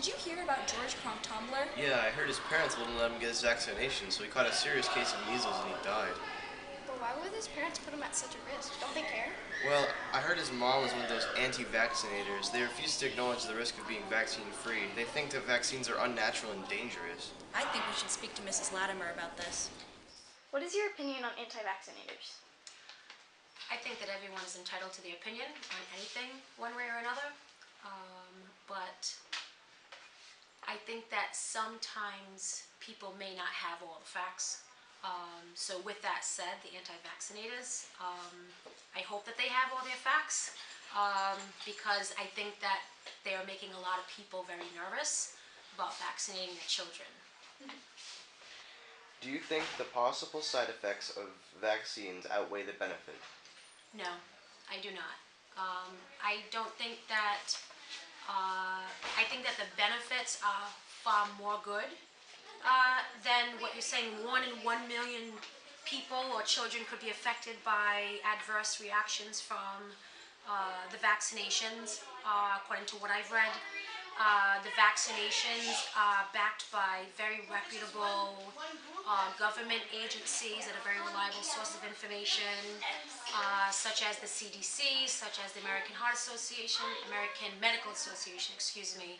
Did you hear about George Crumb-Tumbler? Yeah, I heard his parents wouldn't let him get his vaccination, so he caught a serious case of measles and he died. But why would his parents put him at such a risk? Don't they care? Well, I heard his mom was one of those anti-vaccinators. They refuse to acknowledge the risk of being vaccine-free. They think that vaccines are unnatural and dangerous. I think we should speak to Mrs. Latimer about this. What is your opinion on anti-vaccinators? I think that everyone is entitled to their opinion on anything, one way or another. But I think that sometimes people may not have all the facts. So with that said, the anti-vaccinators, I hope that they have all their facts, because I think that they are making a lot of people very nervous about vaccinating their children. Do you think the possible side effects of vaccines outweigh the benefit? No, I do not. I don't think that, I think that the benefits are far more good than what you're saying. 1 in 1 million people or children could be affected by adverse reactions from the vaccinations, according to what I've read. The vaccinations are backed by very reputable government agencies that are very reliable sources of information, such as the CDC, such as the American Heart Association, American Medical Association, excuse me,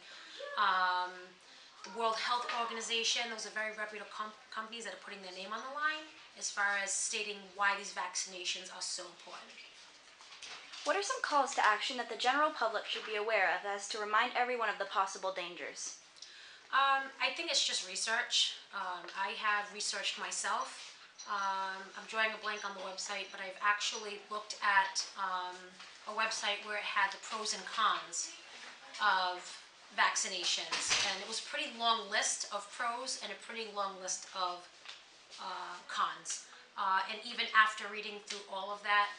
the World Health Organization. Those are very reputable companies that are putting their name on the line as far as stating why these vaccinations are so important. What are some calls to action that the general public should be aware of as to remind everyone of the possible dangers? I think it's just research. I have researched myself. I'm drawing a blank on the website, but I've actually looked at a website where it had the pros and cons of vaccinations, and it was a pretty long list of pros and a pretty long list of cons. And even after reading through all of that,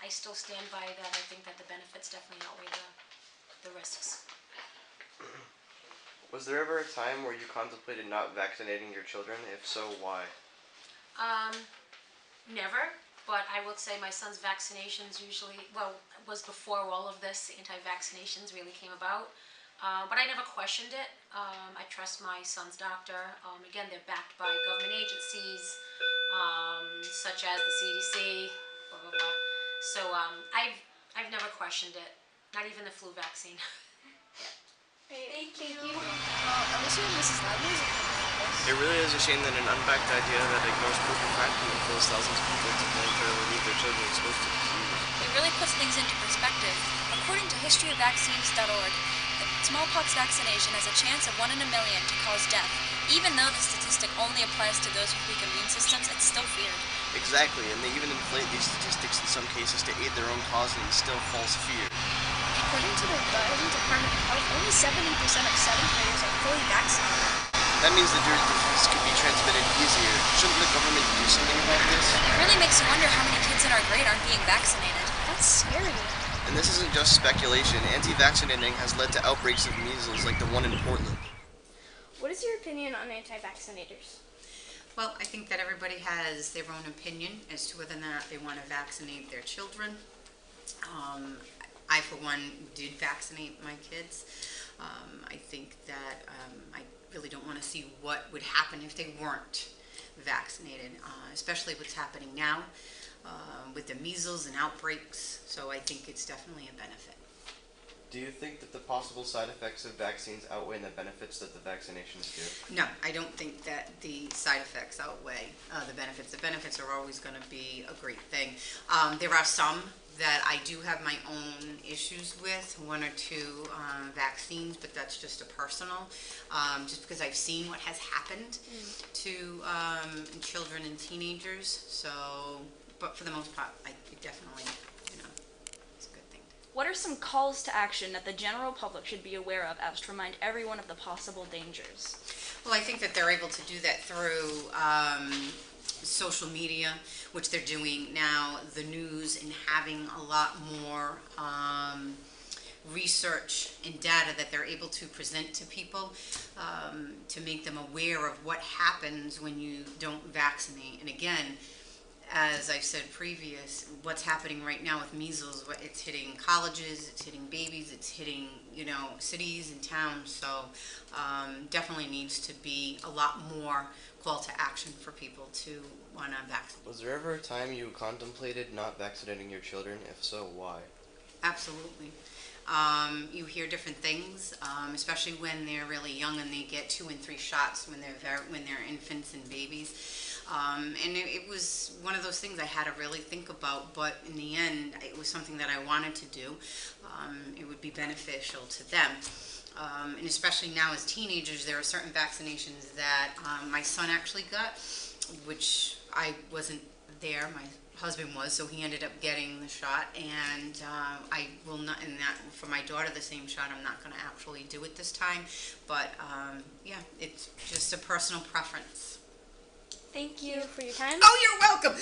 I still stand by that. I think that the benefits definitely outweigh the risks. Was there ever a time where you contemplated not vaccinating your children? If so, why? Never, but I would say my son's vaccinations usually, well, was before all of this, anti-vaccinations really came about. But I never questioned it. I trust my son's doctor. Again, they're backed by government agencies, such as the CDC, blah, blah, blah. So I've never questioned it, not even the flu vaccine. Thank you. I wish you had Mrs. Latimer's opinion on this. It really is a shame that an unbacked idea that ignores proven fact can influence thousands of people to voluntarily leave their children exposed to disease. It really puts things into perspective. According to historyofvaccines.org, smallpox vaccination has a chance of 1 in a million to cause death. Even though the statistic only applies to those with weak immune systems, it's still feared. Exactly, and they even inflate these statistics in some cases to aid their own cause and instill false fear. According to the Rhode Island Department of Health, only 70% of 7th graders are fully vaccinated. That means the disease could be transmitted easier. Shouldn't the government do something about this? It really makes you wonder how many kids in our grade aren't being vaccinated. That's scary. And this isn't just speculation. Anti-vaccinating has led to outbreaks of measles like the one in Portland. What is your opinion on anti-vaccinators? Well, I think that everybody has their own opinion as to whether or not they want to vaccinate their children. I, for one, did vaccinate my kids. I think that I really don't want to see what would happen if they weren't vaccinated, especially what's happening now with the measles and outbreaks. So I think it's definitely a benefit. Do you think that the possible side effects of vaccines outweigh the benefits that the vaccinations give? No, I don't think that the side effects outweigh the benefits. The benefits are always going to be a great thing. There are some that I do have my own issues with, 1 or 2 vaccines, but that's just a personal, just because I've seen what has happened to children and teenagers. So, but for the most part, I definitely, it's a good thing. What are some calls to action that the general public should be aware of as to remind everyone of the possible dangers? Well, I think that they're able to do that through social media, which they're doing now, the news, and having a lot more research and data that they're able to present to people to make them aware of what happens when you don't vaccinate. And again, as I said previous, what's happening right now with measles, it's hitting colleges, it's hitting babies, it's hitting, cities and towns. So definitely needs to be a lot more call to action for people to want to vaccinate. Was there ever a time you contemplated not vaccinating your children? If so, why? Absolutely. You hear different things, especially when they're really young and they get 2 and 3 shots when they're infants and babies. And it was one of those things I had to really think about, but in the end, it was something that I wanted to do. It would be beneficial to them. And especially now as teenagers, there are certain vaccinations that my son actually got, which I wasn't there. My husband was, so he ended up getting the shot, and I will not, and that for my daughter, the same shot. I'm not going to actually do it this time, but yeah, it's just a personal preference. Thank you for your time. Oh, you're welcome.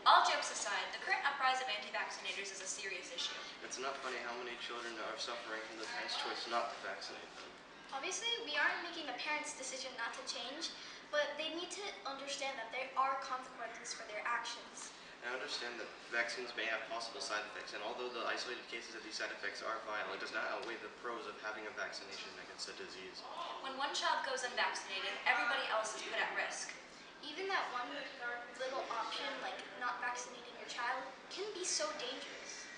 All jokes aside, the current uprise of anti-vaccinators is a serious issue. It's not funny how many children are suffering from the parents' choice not to vaccinate them. Obviously, we aren't making a parent's decision not to change, but they need to understand that there are consequences for their actions. I understand that vaccines may have possible side effects, and although the isolated cases of these side effects are vital, it does not outweigh the pros of having a vaccination against the disease. When one child goes unvaccinated, everybody else is put at risk. Even that one little option, like not vaccinating your child, can be so dangerous.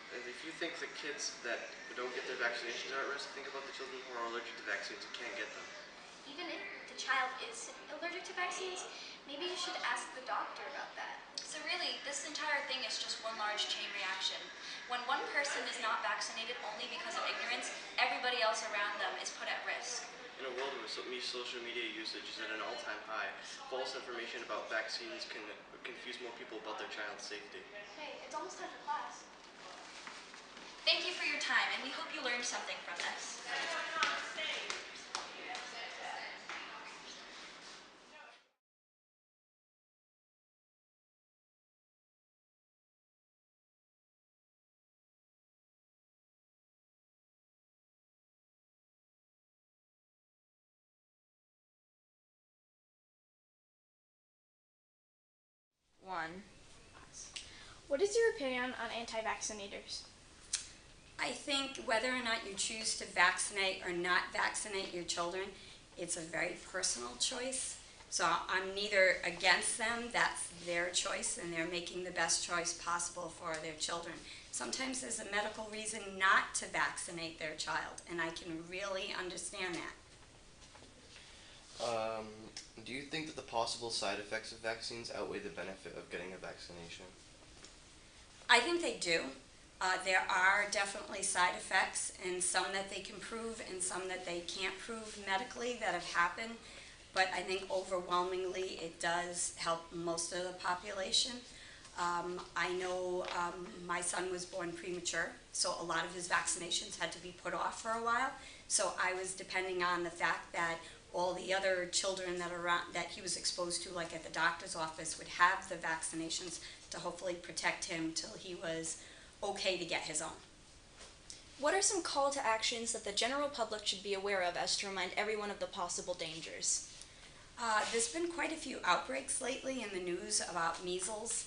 And if you think the kids that don't get their vaccinations are at risk, think about the children who are allergic to vaccines and can't get them. Even if the child is allergic to vaccines, maybe you should ask the doctor about that. So really, this entire thing is just one large chain reaction. When one person is not vaccinated only because of ignorance, everybody else around them is put at risk. In a world where social media usage is at an all-time high, false information about vaccines can confuse more people about their child's safety. Hey, it's almost time for class. Thank you for your time, and we hope you learned something from this. What is your opinion on anti-vaccinators? I think whether or not you choose to vaccinate or not vaccinate your children, it's a very personal choice. So I'm neither against them, that's their choice, and they're making the best choice possible for their children. Sometimes there's a medical reason not to vaccinate their child, and I can really understand that. Do you think that the possible side effects of vaccines outweigh the benefit of getting a vaccination? I think they do. There are definitely side effects, and some that they can prove and some that they can't prove medically that have happened. But I think overwhelmingly it does help most of the population. I know my son was born premature, so a lot of his vaccinations had to be put off for a while. So I was depending on the fact that all the other children that he was exposed to, like at the doctor's office, would have the vaccinations to hopefully protect him till he was okay to get his own. What are some call to actions that the general public should be aware of as to remind everyone of the possible dangers? There's been quite a few outbreaks lately in the news about measles.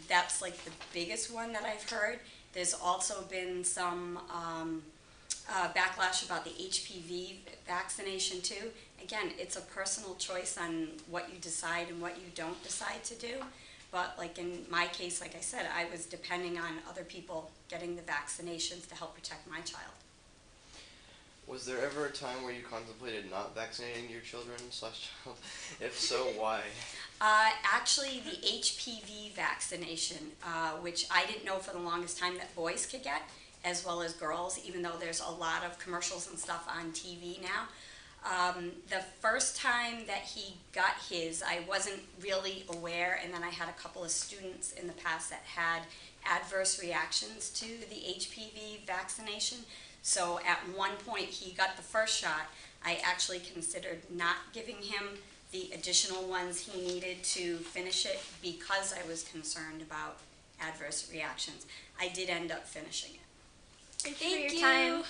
That's like the biggest one that I've heard. There's also been some backlash about the HPV vaccination too. Again, it's a personal choice on what you decide and what you don't decide to do. But like in my case, like I said, I was depending on other people getting the vaccinations to help protect my child. Was there ever a time where you contemplated not vaccinating your children/child? If so, why? Actually, the HPV vaccination, which I didn't know for the longest time that boys could get, as well as girls, even though there's a lot of commercials and stuff on TV now. The first time that he got his, I wasn't really aware, and then I had a couple of students in the past that had adverse reactions to the HPV vaccination. So at one point he got the first shot. I actually considered not giving him the additional ones he needed to finish it because I was concerned about adverse reactions. I did end up finishing it. Thank you for your time.